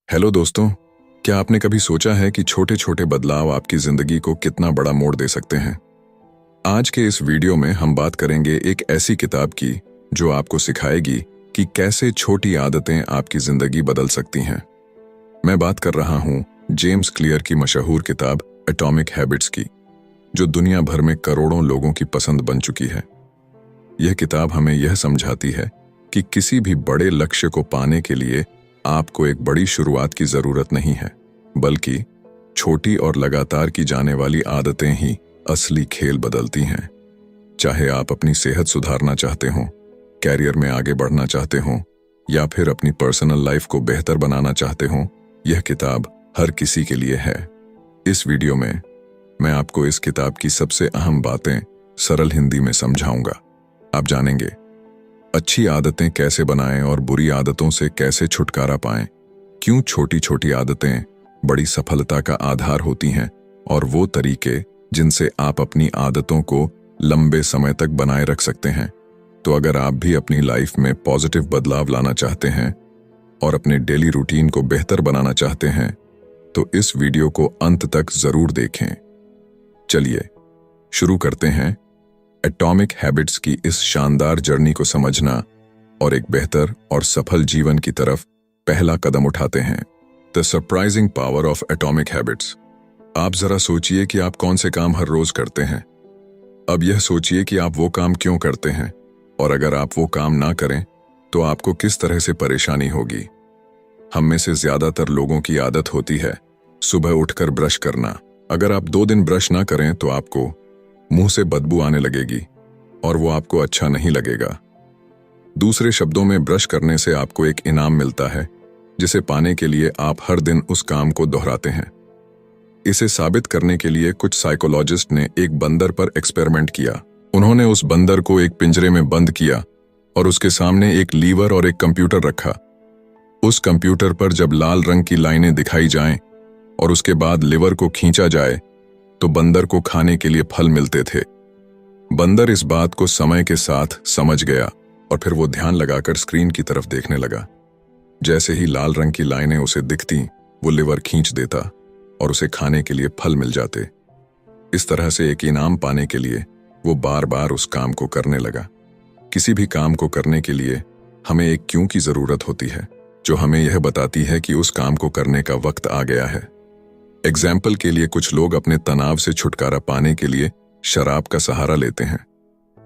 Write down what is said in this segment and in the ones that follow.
Hello दोस्तों, क्या आपने कभी सोचा है कि छोटे छोटे बदलाव आपकी जिंदगी को कितना बड़ा मोड़ दे सकते हैं। आज के इस वीडियो में हम बात करेंगे एक ऐसी किताब की जो आपको सिखाएगी कि कैसे छोटी आदतें आपकी जिंदगी बदल सकती हैं। मैं बात कर रहा हूं जेम्स क्लियर की मशहूर किताब एटॉमिक हैबिट्स की, जो दुनिया भर में करोड़ों लोगों की पसंद बन चुकी है। यह किताब हमें यह समझाती है कि किसी भी बड़े लक्ष्य को पाने के लिए आपको एक बड़ी शुरुआत की जरूरत नहीं है, बल्कि छोटी और लगातार की जाने वाली आदतें ही असली खेल बदलती हैं। चाहे आप अपनी सेहत सुधारना चाहते हो, कैरियर में आगे बढ़ना चाहते हो या फिर अपनी पर्सनल लाइफ को बेहतर बनाना चाहते हो, यह किताब हर किसी के लिए है। इस वीडियो में मैं आपको इस किताब की सबसे अहम बातें सरल हिंदी में समझाऊंगा। आप जानेंगे अच्छी आदतें कैसे बनाएं और बुरी आदतों से कैसे छुटकारा पाएं, क्यों छोटी छोटी आदतें बड़ी सफलता का आधार होती हैं और वो तरीके जिनसे आप अपनी आदतों को लंबे समय तक बनाए रख सकते हैं। तो अगर आप भी अपनी लाइफ में पॉजिटिव बदलाव लाना चाहते हैं और अपने डेली रूटीन को बेहतर बनाना चाहते हैं, तो इस वीडियो को अंत तक जरूर देखें। चलिए शुरू करते हैं एटॉमिक हैबिट्स की इस शानदार जर्नी को समझना और एक बेहतर और सफल जीवन की तरफ पहला कदम उठाते हैं। The surprising power of atomic habits. आप जरा सोचिए कि आप कौन से काम हर रोज करते हैं। अब यह सोचिए कि आप वो काम क्यों करते हैं, और अगर आप वो काम ना करें तो आपको किस तरह से परेशानी होगी। हम में से ज्यादातर लोगों की आदत होती है सुबह उठकर ब्रश करना। अगर आप 2 दिन ब्रश ना करें तो आपको मुंह से बदबू आने लगेगी और वो आपको अच्छा नहीं लगेगा। दूसरे शब्दों में, ब्रश करने से आपको एक इनाम मिलता है जिसे पाने के लिए आप हर दिन उस काम को दोहराते हैं। इसे साबित करने के लिए कुछ साइकोलॉजिस्ट ने एक बंदर पर एक्सपेरिमेंट किया। उन्होंने उस बंदर को एक पिंजरे में बंद किया और उसके सामने एक लीवर और एक कंप्यूटर रखा। उस कंप्यूटर पर जब लाल रंग की लाइनें दिखाई जाएं और उसके बाद लीवर को खींचा जाए तो बंदर को खाने के लिए फल मिलते थे। बंदर इस बात को समय के साथ समझ गया और फिर वो ध्यान लगाकर स्क्रीन की तरफ देखने लगा। जैसे ही लाल रंग की लाइनें उसे दिखती, वो लिवर खींच देता और उसे खाने के लिए फल मिल जाते। इस तरह से एक इनाम पाने के लिए वो बार बार उस काम को करने लगा। किसी भी काम को करने के लिए हमें एक क्यों की जरूरत होती है, जो हमें यह बताती है कि उस काम को करने का वक्त आ गया है। एग्जाम्पल के लिए, कुछ लोग अपने तनाव से छुटकारा पाने के लिए शराब का सहारा लेते हैं।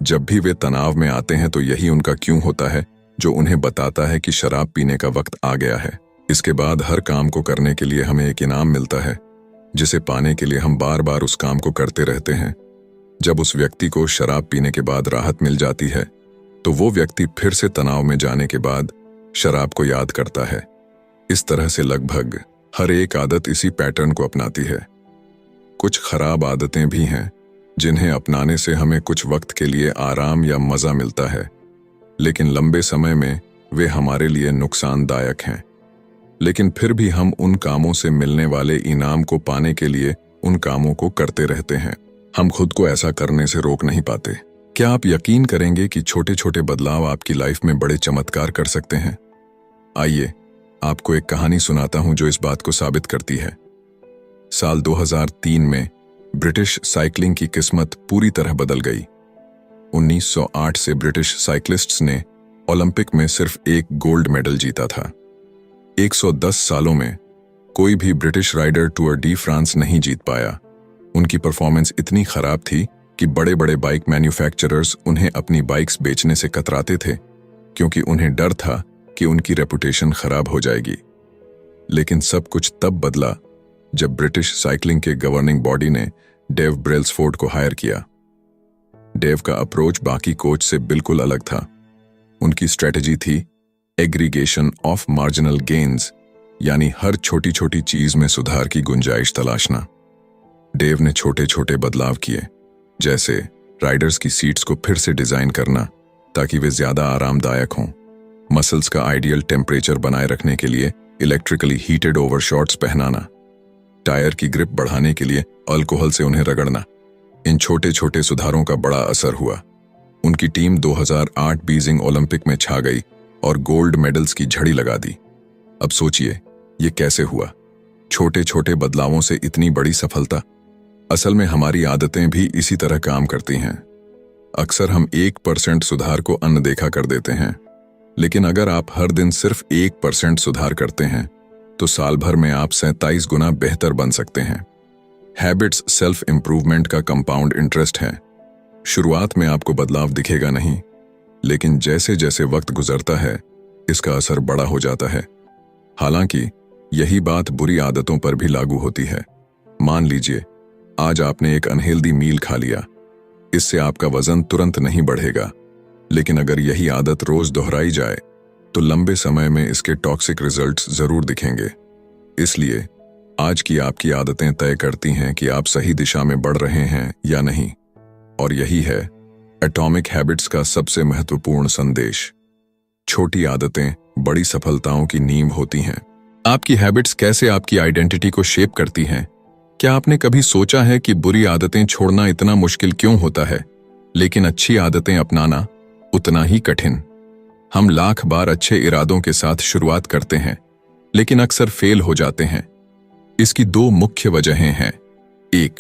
जब भी वे तनाव में आते हैं तो यही उनका क्यों होता है जो उन्हें बताता है कि शराब पीने का वक्त आ गया है। इसके बाद हर काम को करने के लिए हमें एक इनाम मिलता है, जिसे पाने के लिए हम बार बार उस काम को करते रहते हैं। जब उस व्यक्ति को शराब पीने के बाद राहत मिल जाती है तो वो व्यक्ति फिर से तनाव में जाने के बाद शराब को याद करता है। इस तरह से लगभग हर एक आदत इसी पैटर्न को अपनाती है। कुछ खराब आदतें भी हैं जिन्हें अपनाने से हमें कुछ वक्त के लिए आराम या मजा मिलता है, लेकिन लंबे समय में वे हमारे लिए नुकसानदायक हैं। लेकिन फिर भी हम उन कामों से मिलने वाले इनाम को पाने के लिए उन कामों को करते रहते हैं। हम खुद को ऐसा करने से रोक नहीं पाते। क्या आप यकीन करेंगे कि छोटे छोटे बदलाव आपकी लाइफ में बड़े चमत्कार कर सकते हैं? आइए आपको एक कहानी सुनाता हूं जो इस बात को साबित करती है। साल 2003 में ब्रिटिश साइकिलिंग की किस्मत पूरी तरह बदल गई। 1908 से ब्रिटिश साइक्लिस्ट्स ने ओलंपिक में सिर्फ एक गोल्ड मेडल जीता था। 110 सालों में कोई भी British rider Tour de France नहीं जीत पाया। उनकी परफॉर्मेंस इतनी खराब थी कि बड़े बड़े बाइक मैन्युफैक्चरर्स उन्हें अपनी बाइक्स बेचने से कतराते थे, क्योंकि उन्हें डर था कि उनकी रेपुटेशन खराब हो जाएगी। लेकिन सब कुछ तब बदला जब ब्रिटिश साइकिलिंग के गवर्निंग बॉडी ने डेव ब्रेल्सफोर्ड को हायर किया। डेव का अप्रोच बाकी कोच से बिल्कुल अलग था। उनकी स्ट्रेटजी थी एग्रीगेशन ऑफ मार्जिनल गेन्स, यानी हर छोटी छोटी चीज में सुधार की गुंजाइश तलाशना। डेव ने छोटे छोटे बदलाव किए, जैसे राइडर्स की सीट्स को फिर से डिजाइन करना ताकि वे ज्यादा आरामदायक हों, मसल्स का आइडियल टेम्परेचर बनाए रखने के लिए इलेक्ट्रिकली हीटेड ओवरशॉट्स पहनाना, टायर की ग्रिप बढ़ाने के लिए अल्कोहल से उन्हें रगड़ना। इन छोटे छोटे सुधारों का बड़ा असर हुआ। उनकी टीम 2008 बीजिंग ओलंपिक में छा गई और गोल्ड मेडल्स की झड़ी लगा दी। अब सोचिए ये कैसे हुआ? छोटे छोटे बदलावों से इतनी बड़ी सफलता? असल में हमारी आदतें भी इसी तरह काम करती हैं। अक्सर हम 1% सुधार को अनदेखा कर देते हैं, लेकिन अगर आप हर दिन सिर्फ 1% सुधार करते हैं तो साल भर में आप 47 गुना बेहतर बन सकते हैं। हैबिट्स सेल्फ इंप्रूवमेंट का कंपाउंड इंटरेस्ट है। शुरुआत में आपको बदलाव दिखेगा नहीं, लेकिन जैसे जैसे वक्त गुजरता है इसका असर बड़ा हो जाता है। हालांकि यही बात बुरी आदतों पर भी लागू होती है। मान लीजिए आज आपने एक अनहेल्दी मील खा लिया। इससे आपका वजन तुरंत नहीं बढ़ेगा, लेकिन अगर यही आदत रोज दोहराई जाए तो लंबे समय में इसके टॉक्सिक रिजल्ट्स जरूर दिखेंगे। इसलिए आज की आपकी आदतें तय करती हैं कि आप सही दिशा में बढ़ रहे हैं या नहीं। और यही है एटॉमिक हैबिट्स का सबसे महत्वपूर्ण संदेश। छोटी आदतें बड़ी सफलताओं की नींव होती हैं। आपकी हैबिट्स कैसे आपकी आइडेंटिटी को शेप करती हैं? क्या आपने कभी सोचा है कि बुरी आदतें छोड़ना इतना मुश्किल क्यों होता है, लेकिन अच्छी आदतें अपनाना उतना ही कठिन? हम लाख बार अच्छे इरादों के साथ शुरुआत करते हैं, लेकिन अक्सर फेल हो जाते हैं। इसकी दो मुख्य वजहें हैं। 1,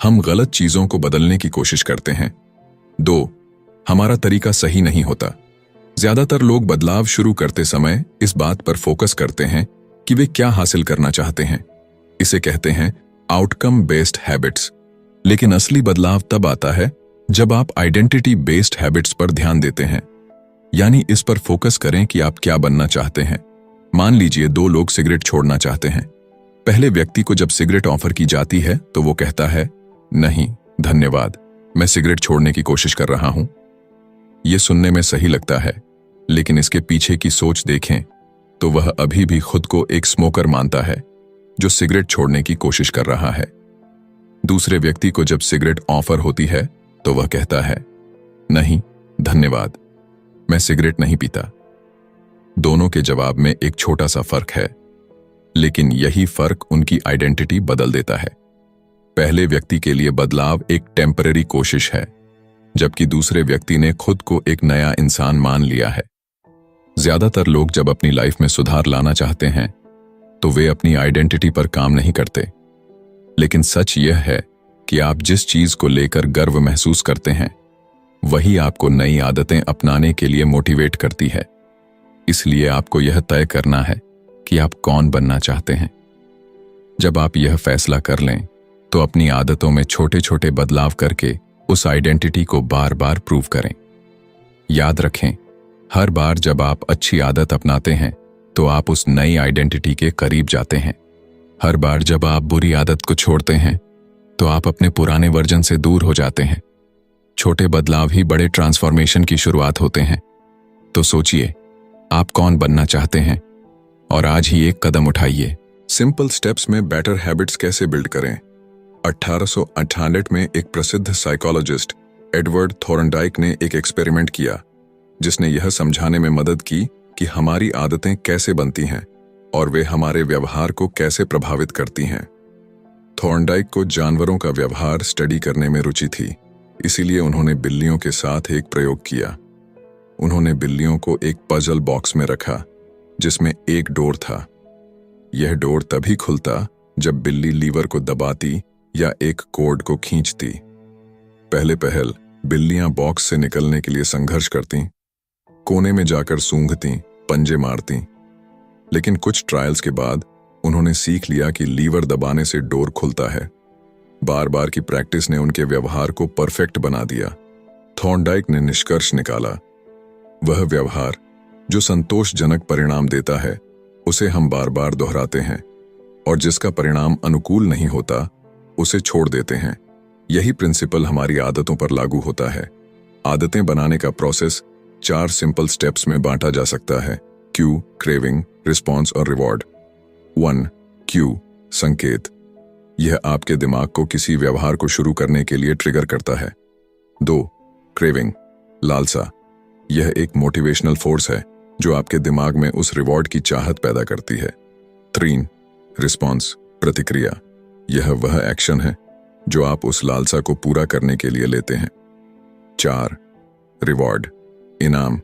हम गलत चीजों को बदलने की कोशिश करते हैं। 2, हमारा तरीका सही नहीं होता। ज्यादातर लोग बदलाव शुरू करते समय इस बात पर फोकस करते हैं कि वे क्या हासिल करना चाहते हैं। इसे कहते हैं आउटकम बेस्ड हैबिट्स। लेकिन असली बदलाव तब आता है जब आप आइडेंटिटी बेस्ड हैबिट्स पर ध्यान देते हैं, यानी इस पर फोकस करें कि आप क्या बनना चाहते हैं। मान लीजिए 2 लोग सिगरेट छोड़ना चाहते हैं। पहले व्यक्ति को जब सिगरेट ऑफर की जाती है तो वो कहता है, नहीं धन्यवाद, मैं सिगरेट छोड़ने की कोशिश कर रहा हूं। यह सुनने में सही लगता है, लेकिन इसके पीछे की सोच देखें तो वह अभी भी खुद को एक स्मोकर मानता है जो सिगरेट छोड़ने की कोशिश कर रहा है। दूसरे व्यक्ति को जब सिगरेट ऑफर होती है तो वह कहता है, नहीं धन्यवाद, मैं सिगरेट नहीं पीता। दोनों के जवाब में एक छोटा सा फर्क है, लेकिन यही फर्क उनकी आइडेंटिटी बदल देता है। पहले व्यक्ति के लिए बदलाव एक टेम्पररी कोशिश है, जबकि दूसरे व्यक्ति ने खुद को एक नया इंसान मान लिया है। ज्यादातर लोग जब अपनी लाइफ में सुधार लाना चाहते हैं तो वे अपनी आइडेंटिटी पर काम नहीं करते। लेकिन सच यह है कि आप जिस चीज को लेकर गर्व महसूस करते हैं वही आपको नई आदतें अपनाने के लिए मोटिवेट करती है। इसलिए आपको यह तय करना है कि आप कौन बनना चाहते हैं। जब आप यह फैसला कर लें तो अपनी आदतों में छोटे छोटे बदलाव करके उस आइडेंटिटी को बार बार प्रूव करें। याद रखें, हर बार जब आप अच्छी आदत अपनाते हैं तो आप उस नई आइडेंटिटी के करीब जाते हैं। हर बार जब आप बुरी आदत को छोड़ते हैं तो आप अपने पुराने वर्जन से दूर हो जाते हैं। छोटे बदलाव ही बड़े ट्रांसफॉर्मेशन की शुरुआत होते हैं। तो सोचिए, आप कौन बनना चाहते हैं और आज ही एक कदम उठाइए। सिंपल स्टेप्स में बेटर हैबिट्स कैसे बिल्ड करें? 1898 में एक प्रसिद्ध साइकोलॉजिस्ट एडवर्ड थॉर्नडाइक ने एक एक्सपेरिमेंट किया जिसने यह समझाने में मदद की कि हमारी आदतें कैसे बनती हैं और वे हमारे व्यवहार को कैसे प्रभावित करती हैं। थॉर्नडाइक को जानवरों का व्यवहार स्टडी करने में रुचि थी, इसीलिए उन्होंने बिल्लियों के साथ एक प्रयोग किया। उन्होंने बिल्लियों को एक पजल बॉक्स में रखा जिसमें एक डोर था। यह डोर तभी खुलता जब बिल्ली लीवर को दबाती या एक कोड को खींचती। पहले पहल बिल्लियां बॉक्स से निकलने के लिए संघर्ष करतीं, कोने में जाकर सूंघतीं, पंजे मारतीं। लेकिन कुछ ट्रायल्स के बाद उन्होंने सीख लिया कि लीवर दबाने से डोर खुलता है। बार बार की प्रैक्टिस ने उनके व्यवहार को परफेक्ट बना दिया। थॉर्नडाइक ने निष्कर्ष निकाला, वह व्यवहार जो संतोषजनक परिणाम देता है उसे हम बार बार दोहराते हैं, और जिसका परिणाम अनुकूल नहीं होता उसे छोड़ देते हैं। यही प्रिंसिपल हमारी आदतों पर लागू होता है। आदतें बनाने का प्रोसेस 4 सिंपल स्टेप्स में बांटा जा सकता है: क्यू, क्रेविंग, रिस्पॉन्स और रिवॉर्ड। 1. क्यू, संकेत। यह आपके दिमाग को किसी व्यवहार को शुरू करने के लिए ट्रिगर करता है। 2. क्रेविंग, लालसा। यह एक मोटिवेशनल फोर्स है जो आपके दिमाग में उस रिवॉर्ड की चाहत पैदा करती है। 3. रिस्पॉन्स, प्रतिक्रिया। यह वह एक्शन है जो आप उस लालसा को पूरा करने के लिए लेते हैं। 4. रिवॉर्ड, इनाम।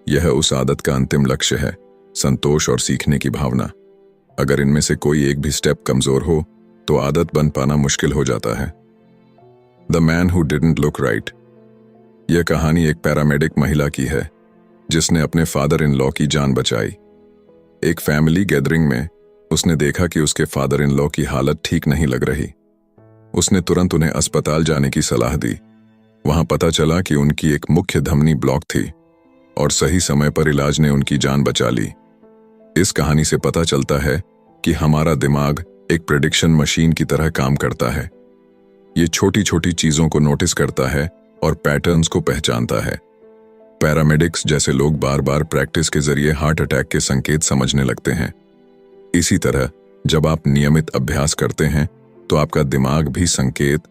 यह उस आदत का अंतिम लक्ष्य है, संतोष और सीखने की भावना। अगर इनमें से कोई एक भी स्टेप कमजोर हो तो आदत बन पाना मुश्किल हो जाता है। The man who didn't look right. यह कहानी एक पैरामेडिक महिला की है जिसने अपने फादर इन लॉ की जान बचाई। एक फैमिली गैदरिंग में उसने देखा कि उसके फादर इन लॉ की हालत ठीक नहीं लग रही। उसने तुरंत उन्हें अस्पताल जाने की सलाह दी। वहां पता चला कि उनकी एक मुख्य धमनी ब्लॉक थी और सही समय पर इलाज ने उनकी जान बचा ली। इस कहानी से पता चलता है कि हमारा दिमाग एक प्रेडिक्शन मशीन की तरह काम करता है। ये छोटी छोटी चीजों को नोटिस करता है और पैटर्न्स को पहचानता है। पैरामेडिक्स जैसे लोग बार बार प्रैक्टिस के जरिए हार्ट अटैक के संकेत समझने लगते हैं। इसी तरह जब आप नियमित अभ्यास करते हैं तो आपका दिमाग भी संकेत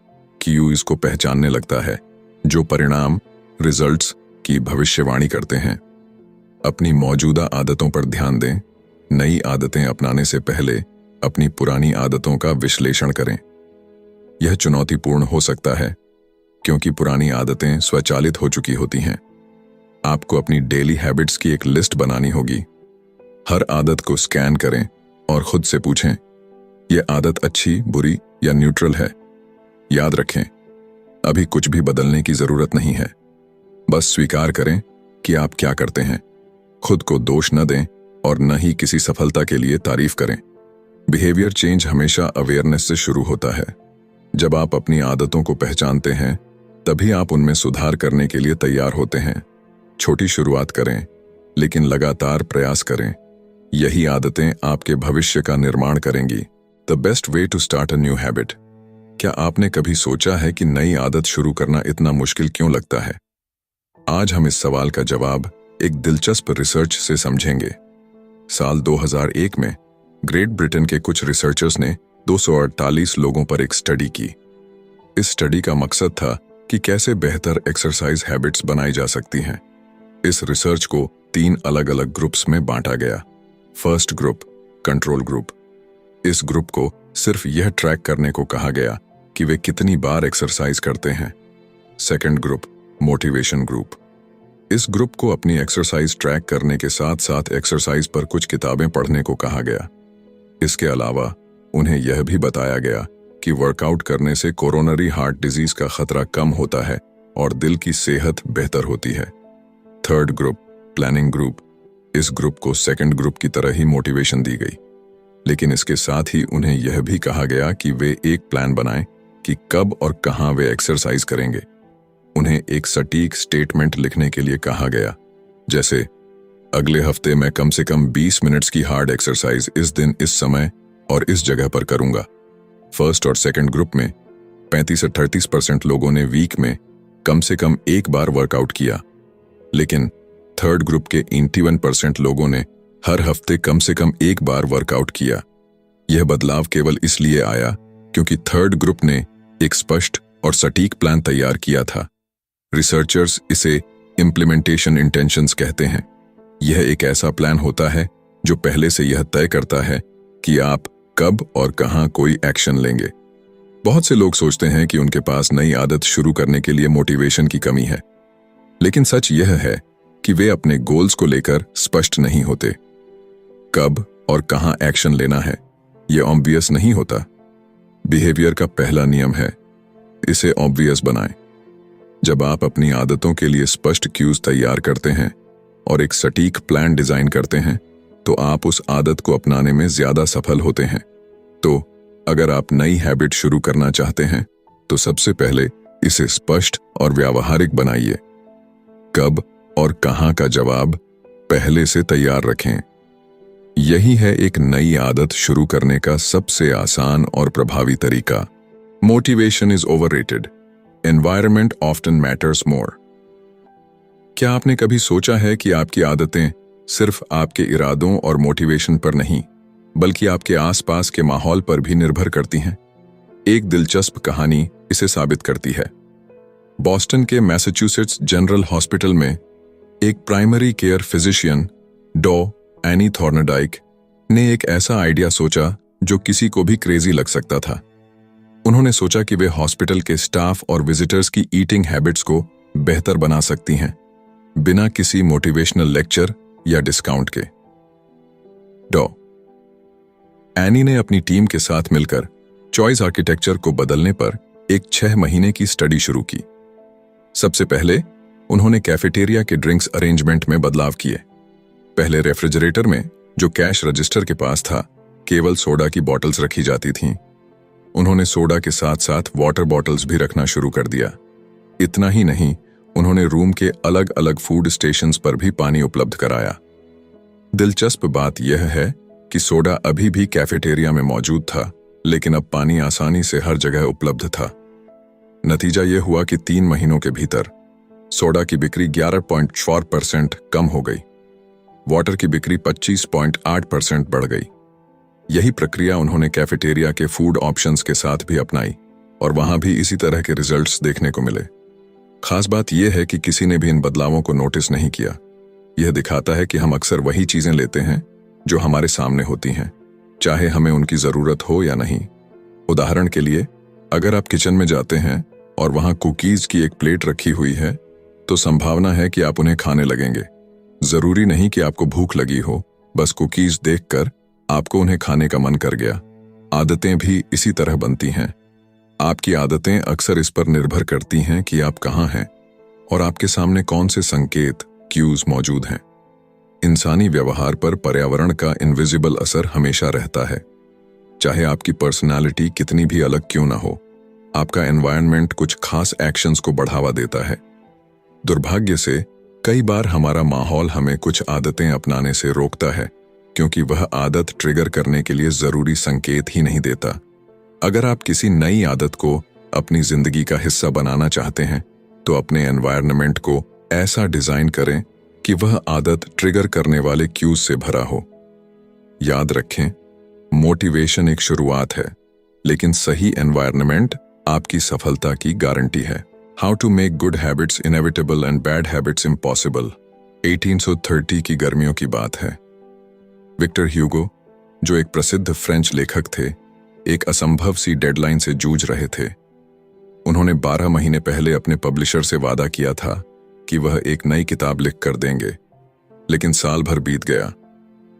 क्यूज को पहचानने लगता है, जो परिणाम रिजल्ट्स की भविष्यवाणी करते हैं। अपनी मौजूदा आदतों पर ध्यान दें। नई आदतें अपनाने से पहले अपनी पुरानी आदतों का विश्लेषण करें। यह चुनौतीपूर्ण हो सकता है क्योंकि पुरानी आदतें स्वचालित हो चुकी होती हैं। आपको अपनी डेली हैबिट्स की एक लिस्ट बनानी होगी। हर आदत को स्कैन करें और खुद से पूछें, यह आदत अच्छी, बुरी या न्यूट्रल है। याद रखें, अभी कुछ भी बदलने की जरूरत नहीं है। बस स्वीकार करें कि आप क्या करते हैं। खुद को दोष न दें और न ही किसी सफलता के लिए तारीफ करें। बिहेवियर चेंज हमेशा अवेयरनेस से शुरू होता है। जब आप अपनी आदतों को पहचानते हैं तभी आप उनमें सुधार करने के लिए तैयार होते हैं। छोटी शुरुआत करें लेकिन लगातार प्रयास करें। यही आदतें आपके भविष्य का निर्माण करेंगी। The best way to start a new habit. क्या आपने कभी सोचा है कि नई आदत शुरू करना इतना मुश्किल क्यों लगता है? आज हम इस सवाल का जवाब एक दिलचस्प रिसर्च से समझेंगे। साल 2001 में ग्रेट ब्रिटेन के कुछ रिसर्चर्स ने 248 लोगों पर एक स्टडी की। इस स्टडी का मकसद था कि कैसे बेहतर एक्सरसाइज हैबिट्स बनाई जा सकती हैं। इस रिसर्च को 3 अलग अलग ग्रुप्स में बांटा गया। First group, control group. इस ग्रुप को सिर्फ यह ट्रैक करने को कहा गया कि वे कितनी बार एक्सरसाइज करते हैं। Second group, motivation group. इस ग्रुप को अपनी एक्सरसाइज ट्रैक करने के साथ साथ एक्सरसाइज पर कुछ किताबें पढ़ने को कहा गया। इसके अलावा उन्हें यह भी बताया गया कि वर्कआउट करने से कोरोनरी हार्ट डिजीज का खतरा कम होता है और दिल की सेहत बेहतर होती है। Third group, planning group. इस ग्रुप को सेकंड ग्रुप की तरह ही मोटिवेशन दी गई, लेकिन इसके साथ ही उन्हें यह भी कहा गया कि वे एक प्लान बनाएं कि कब और कहां वे एक्सरसाइज करेंगे। उन्हें एक सटीक स्टेटमेंट लिखने के लिए कहा गया, जैसे अगले हफ्ते मैं कम से कम 20 मिनट्स की हार्ड एक्सरसाइज इस दिन, इस समय और इस जगह पर करूंगा। फर्स्ट और सेकंड ग्रुप में 35 से 38% लोगों ने वीक में कम से कम एक बार वर्कआउट किया, लेकिन थर्ड ग्रुप के 81% लोगों ने हर हफ्ते कम से कम एक बार वर्कआउट किया। यह बदलाव केवल इसलिए आया क्योंकि थर्ड ग्रुप ने एक स्पष्ट और सटीक प्लान तैयार किया था। रिसर्चर्स इसे इम्प्लीमेंटेशन इंटेंशंस कहते हैं। यह एक ऐसा प्लान होता है जो पहले से यह तय करता है कि आप कब और कहां कोई एक्शन लेंगे। बहुत से लोग सोचते हैं कि उनके पास नई आदत शुरू करने के लिए मोटिवेशन की कमी है, लेकिन सच यह है कि वे अपने गोल्स को लेकर स्पष्ट नहीं होते। कब और कहां एक्शन लेना है यह ऑब्वियस नहीं होता। बिहेवियर का पहला नियम है, इसे ऑब्वियस बनाएं। जब आप अपनी आदतों के लिए स्पष्ट क्यूज तैयार करते हैं और एक सटीक प्लान डिजाइन करते हैं तो आप उस आदत को अपनाने में ज्यादा सफल होते हैं। तो अगर आप नई हैबिट शुरू करना चाहते हैं तो सबसे पहले इसे स्पष्ट और व्यावहारिक बनाइए। कब और कहां का जवाब पहले से तैयार रखें। यही है एक नई आदत शुरू करने का सबसे आसान और प्रभावी तरीका। Motivation is overrated, environment often matters more. क्या आपने कभी सोचा है कि आपकी आदतें सिर्फ आपके इरादों और मोटिवेशन पर नहीं, बल्कि आपके आसपास के माहौल पर भी निर्भर करती हैं? एक दिलचस्प कहानी इसे साबित करती है। बॉस्टन के मैसाचुसेट्स जनरल हॉस्पिटल में एक प्राइमरी केयर फिजिशियन डॉ एनी थॉर्नडाइक ने एक ऐसा आइडिया सोचा जो किसी को भी क्रेजी लग सकता था। उन्होंने सोचा कि वे हॉस्पिटल के स्टाफ और विजिटर्स की ईटिंग हैबिट्स को बेहतर बना सकती हैं, बिना किसी मोटिवेशनल लेक्चर या डिस्काउंट के। डॉ एनी ने अपनी टीम के साथ मिलकर चॉइस आर्किटेक्चर को बदलने पर एक 6 महीने की स्टडी शुरू की। सबसे पहले उन्होंने कैफेटेरिया के ड्रिंक्स अरेंजमेंट में बदलाव किए। पहले रेफ्रिजरेटर में, जो कैश रजिस्टर के पास था, केवल सोडा की बॉटल्स रखी जाती थीं। उन्होंने सोडा के साथ साथ वाटर बॉटल्स भी रखना शुरू कर दिया। इतना ही नहीं, उन्होंने रूम के अलग अलग फूड स्टेशंस पर भी पानी उपलब्ध कराया। दिलचस्प बात यह है कि सोडा अभी भी कैफेटेरिया में मौजूद था, लेकिन अब पानी आसानी से हर जगह उपलब्ध था। नतीजा यह हुआ कि 3 महीनों के भीतर सोडा की बिक्री 11.4% कम हो गई। वाटर की बिक्री 25.8% बढ़ गई। यही प्रक्रिया उन्होंने कैफेटेरिया के फूड ऑप्शंस के साथ भी अपनाई और वहां भी इसी तरह के रिजल्ट्स देखने को मिले। खास बात यह है कि किसी ने भी इन बदलावों को नोटिस नहीं किया। यह दिखाता है कि हम अक्सर वही चीजें लेते हैं जो हमारे सामने होती हैं, चाहे हमें उनकी जरूरत हो या नहीं। उदाहरण के लिए, अगर आप किचन में जाते हैं और वहां कुकीज की एक प्लेट रखी हुई है, तो संभावना है कि आप उन्हें खाने लगेंगे। जरूरी नहीं कि आपको भूख लगी हो, बस कुकीज देखकर आपको उन्हें खाने का मन कर गया। आदतें भी इसी तरह बनती हैं। आपकी आदतें अक्सर इस पर निर्भर करती हैं कि आप कहाँ हैं और आपके सामने कौन से संकेत, क्यूज मौजूद हैं। इंसानी व्यवहार पर पर्यावरण का इनविजिबल असर हमेशा रहता है। चाहे आपकी पर्सनालिटी कितनी भी अलग क्यों ना हो, आपका एनवायरनमेंट कुछ खास एक्शंस को बढ़ावा देता है। दुर्भाग्य से कई बार हमारा माहौल हमें कुछ आदतें अपनाने से रोकता है, क्योंकि वह आदत ट्रिगर करने के लिए जरूरी संकेत ही नहीं देता। अगर आप किसी नई आदत को अपनी जिंदगी का हिस्सा बनाना चाहते हैं, तो अपने एनवायरनमेंट को ऐसा डिजाइन करें कि वह आदत ट्रिगर करने वाले क्यूज से भरा हो। याद रखें, मोटिवेशन एक शुरुआत है, लेकिन सही एनवायरनमेंट आपकी सफलता की गारंटी है। How to make good habits inevitable and bad habits impossible. 1830 की गर्मियों की बात है। विक्टर ह्यूगो, जो एक प्रसिद्ध फ्रेंच लेखक थे, एक असंभव सी डेडलाइन से जूझ रहे थे। उन्होंने 12 महीने पहले अपने पब्लिशर से वादा किया था कि वह एक नई किताब लिख कर देंगे, लेकिन साल भर बीत गया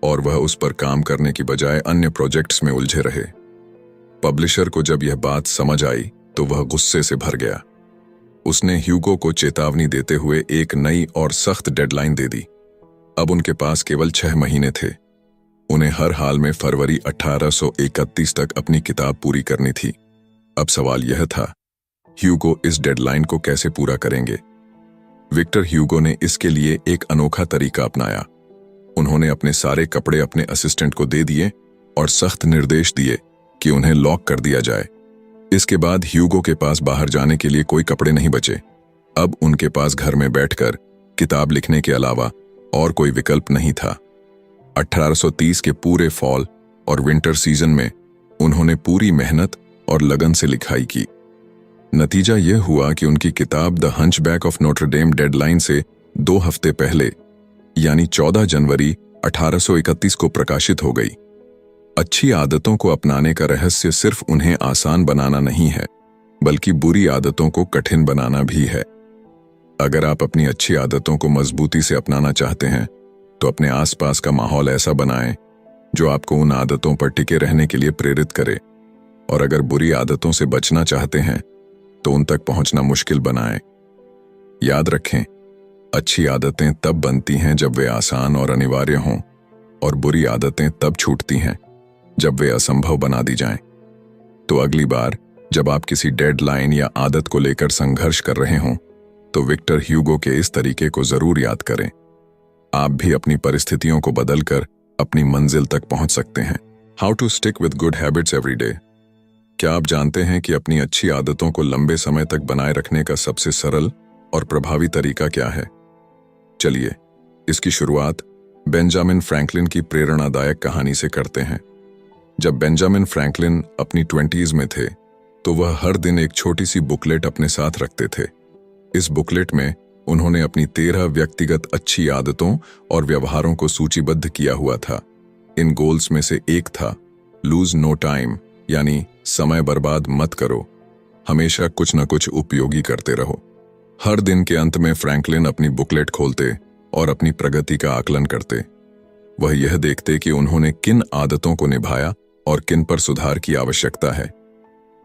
और वह उस पर काम करने की बजाय अन्य प्रोजेक्ट्स में उलझे रहे। पब्लिशर को जब यह बात समझ आई तो वह गुस्से से भर गया। उसने ह्यूगो को चेतावनी देते हुए एक नई और सख्त डेडलाइन दे दी। अब उनके पास केवल 6 महीने थे। उन्हें हर हाल में फरवरी 1831 तक अपनी किताब पूरी करनी थी। अब सवाल यह था, ह्यूगो इस डेडलाइन को कैसे पूरा करेंगे? विक्टर ह्यूगो ने इसके लिए एक अनोखा तरीका अपनाया। उन्होंने अपने सारे कपड़े अपने असिस्टेंट को दे दिए और सख्त निर्देश दिए कि उन्हें लॉक कर दिया जाए। इसके बाद ह्यूगो के पास बाहर जाने के लिए कोई कपड़े नहीं बचे। अब उनके पास घर में बैठकर किताब लिखने के अलावा और कोई विकल्प नहीं था। 1830 के पूरे फॉल और विंटर सीजन में उन्होंने पूरी मेहनत और लगन से लिखाई की। नतीजा यह हुआ कि उनकी किताब the hunchback of Notre Dame deadline से 2 हफ्ते पहले, यानी 14 जनवरी 1831 को प्रकाशित हो गई। अच्छी आदतों को अपनाने का रहस्य सिर्फ उन्हें आसान बनाना नहीं है, बल्कि बुरी आदतों को कठिन बनाना भी है। अगर आप अपनी अच्छी आदतों को मजबूती से अपनाना चाहते हैं, तो अपने आसपास का माहौल ऐसा बनाएं जो आपको उन आदतों पर टिके रहने के लिए प्रेरित करे। और अगर बुरी आदतों से बचना चाहते हैं, तो उन तक पहुंचना मुश्किल बनाएं। याद रखें, अच्छी आदतें तब बनती हैं जब वे आसान और अनिवार्य हों, और बुरी आदतें तब छूटती हैं जब वे असंभव बना दी जाएं। तो अगली बार जब आप किसी डेडलाइन या आदत को लेकर संघर्ष कर रहे हों, तो विक्टर ह्यूगो के इस तरीके को जरूर याद करें। आप भी अपनी परिस्थितियों को बदलकर अपनी मंजिल तक पहुंच सकते हैं। How to stick with good habits every day. क्या आप जानते हैं कि अपनी अच्छी आदतों को लंबे समय तक बनाए रखने का सबसे सरल और प्रभावी तरीका क्या है? चलिए, इसकी शुरुआत बेंजामिन फ्रैंकलिन की प्रेरणादायक कहानी से करते हैं। जब बेंजामिन फ्रैंकलिन अपनी 20s में थे, तो वह हर दिन एक छोटी सी बुकलेट अपने साथ रखते थे। इस बुकलेट में उन्होंने अपनी 13 व्यक्तिगत अच्छी आदतों और व्यवहारों को सूचीबद्ध किया हुआ था। इन गोल्स में से एक था लूज नो टाइम, यानी समय बर्बाद मत करो, हमेशा कुछ न कुछ उपयोगी करते रहो। हर दिन के अंत में फ्रैंकलिन अपनी बुकलेट खोलते और अपनी प्रगति का आकलन करते। वह यह देखते कि उन्होंने किन आदतों को निभाया और किन पर सुधार की आवश्यकता है।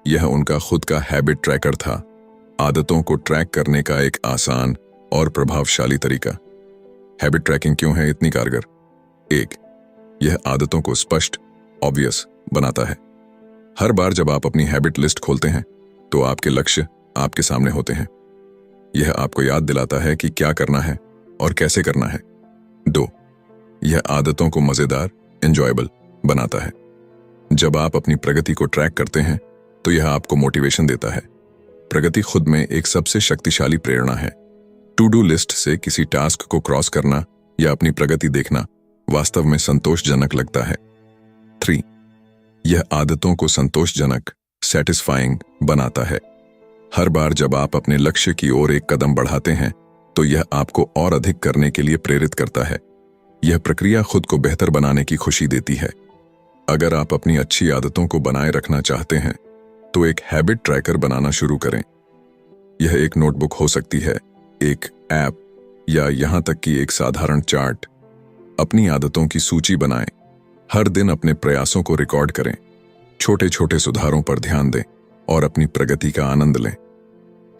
यह उनका खुद का हैबिट ट्रैकर था, आदतों को ट्रैक करने का एक आसान और प्रभावशाली तरीका। हैबिट ट्रैकिंग क्यों है इतनी कारगर? 1. यह आदतों को स्पष्ट, ऑब्वियस बनाता है। हर बार जब आप अपनी हैबिट लिस्ट खोलते हैं तो आपके लक्ष्य आपके सामने होते हैं। यह आपको याद दिलाता है कि क्या करना है और कैसे करना है। 2. यह आदतों को मजेदार, एंजॉयबल बनाता है। जब आप अपनी प्रगति को ट्रैक करते हैं तो यह आपको मोटिवेशन देता है। प्रगति खुद में एक सबसे शक्तिशाली प्रेरणा है। टू डू लिस्ट से किसी टास्क को क्रॉस करना या अपनी प्रगति देखना वास्तव में संतोषजनक लगता है। 3. यह आदतों को संतोषजनक, सैटिस्फाइंग बनाता है। हर बार जब आप अपने लक्ष्य की ओर एक कदम बढ़ाते हैं तो यह आपको और अधिक करने के लिए प्रेरित करता है। यह प्रक्रिया खुद को बेहतर बनाने की खुशी देती है। अगर आप अपनी अच्छी आदतों को बनाए रखना चाहते हैं तो एक हैबिट ट्रैकर बनाना शुरू करें। यह एक नोटबुक हो सकती है, एक ऐप या यहां तक कि एक साधारण चार्ट। अपनी आदतों की सूची बनाएं। हर दिन अपने प्रयासों को रिकॉर्ड करें। छोटे छोटे सुधारों पर ध्यान दें और अपनी प्रगति का आनंद लें।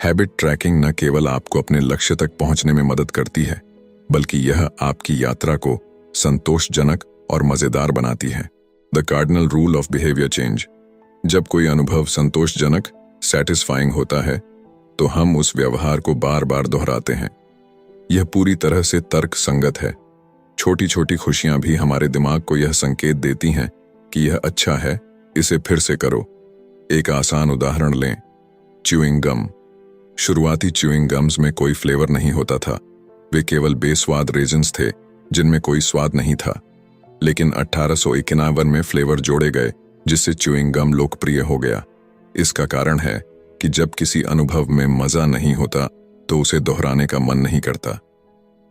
हैबिट ट्रैकिंग न केवल आपको अपने लक्ष्य तक पहुंचने में मदद करती है, बल्कि यह आपकी यात्रा को संतोषजनक और मजेदार बनाती है। The cardinal rule of behaviour change. जब कोई अनुभव संतोषजनक, सैटिस्फाइंग होता है तो हम उस व्यवहार को बार बार दोहराते हैं। यह पूरी तरह से तर्क संगत है। छोटी छोटी खुशियां भी हमारे दिमाग को यह संकेत देती हैं कि यह अच्छा है, इसे फिर से करो। एक आसान उदाहरण लें, च्यूइंग गम। शुरुआती च्यूइंग गम्स में कोई फ्लेवर नहीं होता था। वे केवल बेस्वाद रेजिन्स थे जिनमें कोई स्वाद नहीं था। लेकिन 1851 में फ्लेवर जोड़े गए जिससे च्यूइंग गम लोकप्रिय हो गया। इसका कारण है कि जब किसी अनुभव में मजा नहीं होता तो उसे दोहराने का मन नहीं करता।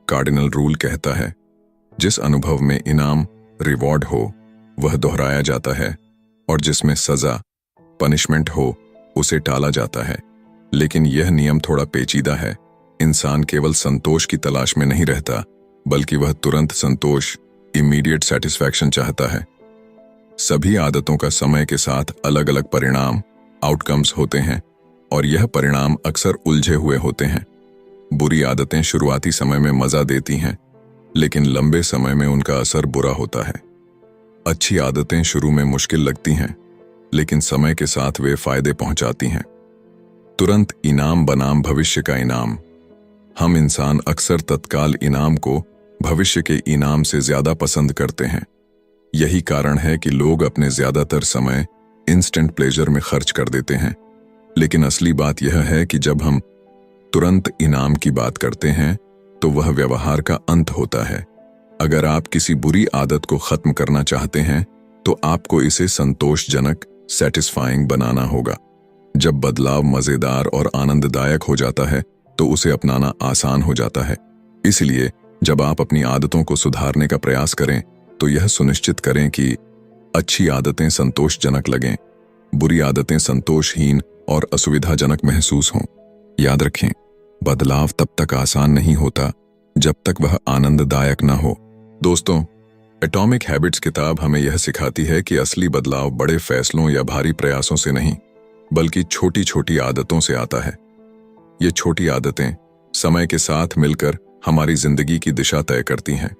कार्डिनल रूल कहता है, जिस अनुभव में इनाम, रिवॉर्ड हो वह दोहराया जाता है और जिसमें सजा, पनिशमेंट हो उसे टाला जाता है। लेकिन यह नियम थोड़ा पेचीदा है। इंसान केवल संतोष की तलाश में नहीं रहता, बल्कि वह तुरंत संतोष, इमीडिएट सेटिस्फैक्शन चाहता है। सभी आदतों का समय के साथ अलग अलग परिणाम, आउटकम्स होते हैं और यह परिणाम अक्सर उलझे हुए होते हैं। बुरी आदतें शुरुआती समय में मजा देती हैं, लेकिन लंबे समय में उनका असर बुरा होता है। अच्छी आदतें शुरू में मुश्किल लगती हैं, लेकिन समय के साथ वे फायदे पहुंचाती हैं। तुरंत इनाम बनाम भविष्य का इनाम। हम इंसान अक्सर तत्काल इनाम को भविष्य के इनाम से ज्यादा पसंद करते हैं। यही कारण है कि लोग अपने ज्यादातर समय इंस्टेंट प्लेजर में खर्च कर देते हैं। लेकिन असली बात यह है कि जब हम तुरंत इनाम की बात करते हैं तो वह व्यवहार का अंत होता है। अगर आप किसी बुरी आदत को खत्म करना चाहते हैं तो आपको इसे संतोषजनक, सैटिस्फाइंग बनाना होगा। जब बदलाव मजेदार और आनंददायक हो जाता है तो उसे अपनाना आसान हो जाता है। इसलिए जब आप अपनी आदतों को सुधारने का प्रयास करें तो यह सुनिश्चित करें कि अच्छी आदतें संतोषजनक लगें, बुरी आदतें संतोषहीन और असुविधाजनक महसूस हों। याद रखें, बदलाव तब तक आसान नहीं होता जब तक वह आनंददायक न हो। दोस्तों, एटॉमिक हैबिट्स किताब हमें यह सिखाती है कि असली बदलाव बड़े फैसलों या भारी प्रयासों से नहीं, बल्कि छोटी छोटी आदतों से आता है। ये छोटी आदतें समय के साथ मिलकर हमारी जिंदगी की दिशा तय करती हैं।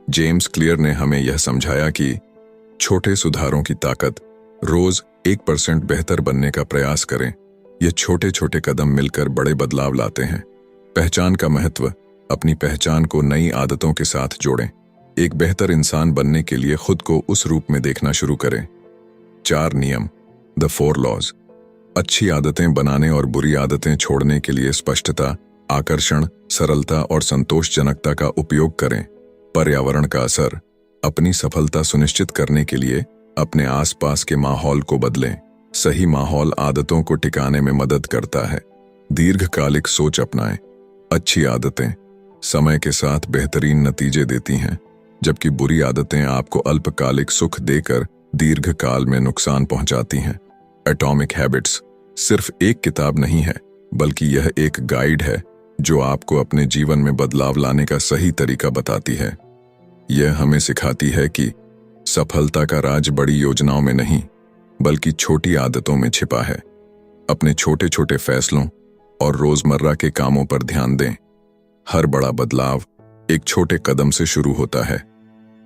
जेम्स क्लियर ने हमें यह समझाया कि छोटे सुधारों की ताकत। रोज 1% बेहतर बनने का प्रयास करें। ये छोटे छोटे कदम मिलकर बड़े बदलाव लाते हैं। पहचान का महत्व। अपनी पहचान को नई आदतों के साथ जोड़ें। एक बेहतर इंसान बनने के लिए खुद को उस रूप में देखना शुरू करें। 4 नियम, द 4 लॉज। अच्छी आदतें बनाने और बुरी आदतें छोड़ने के लिए स्पष्टता, आकर्षण, सरलता और संतोषजनकता का उपयोग करें। पर्यावरण का असर। अपनी सफलता सुनिश्चित करने के लिए अपने आसपास के माहौल को बदलें। सही माहौल आदतों को टिकाने में मदद करता है। दीर्घकालिक सोच अपनाएं। अच्छी आदतें समय के साथ बेहतरीन नतीजे देती हैं, जबकि बुरी आदतें आपको अल्पकालिक सुख देकर दीर्घकाल में नुकसान पहुंचाती हैं। एटॉमिक हैबिट्स सिर्फ एक किताब नहीं है, बल्कि यह एक गाइड है जो आपको अपने जीवन में बदलाव लाने का सही तरीका बताती है। यह हमें सिखाती है कि सफलता का राज बड़ी योजनाओं में नहीं, बल्कि छोटी आदतों में छिपा है। अपने छोटे छोटे फैसलों और रोजमर्रा के कामों पर ध्यान दें। हर बड़ा बदलाव एक छोटे कदम से शुरू होता है।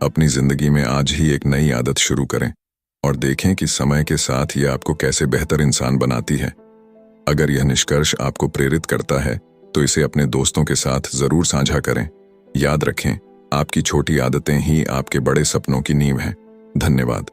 अपनी जिंदगी में आज ही एक नई आदत शुरू करें और देखें कि समय के साथ यह आपको कैसे बेहतर इंसान बनाती है। अगर यह निष्कर्ष आपको प्रेरित करता है तो इसे अपने दोस्तों के साथ जरूर साझा करें। याद रखें, आपकी छोटी आदतें ही आपके बड़े सपनों की नींव हैं। धन्यवाद।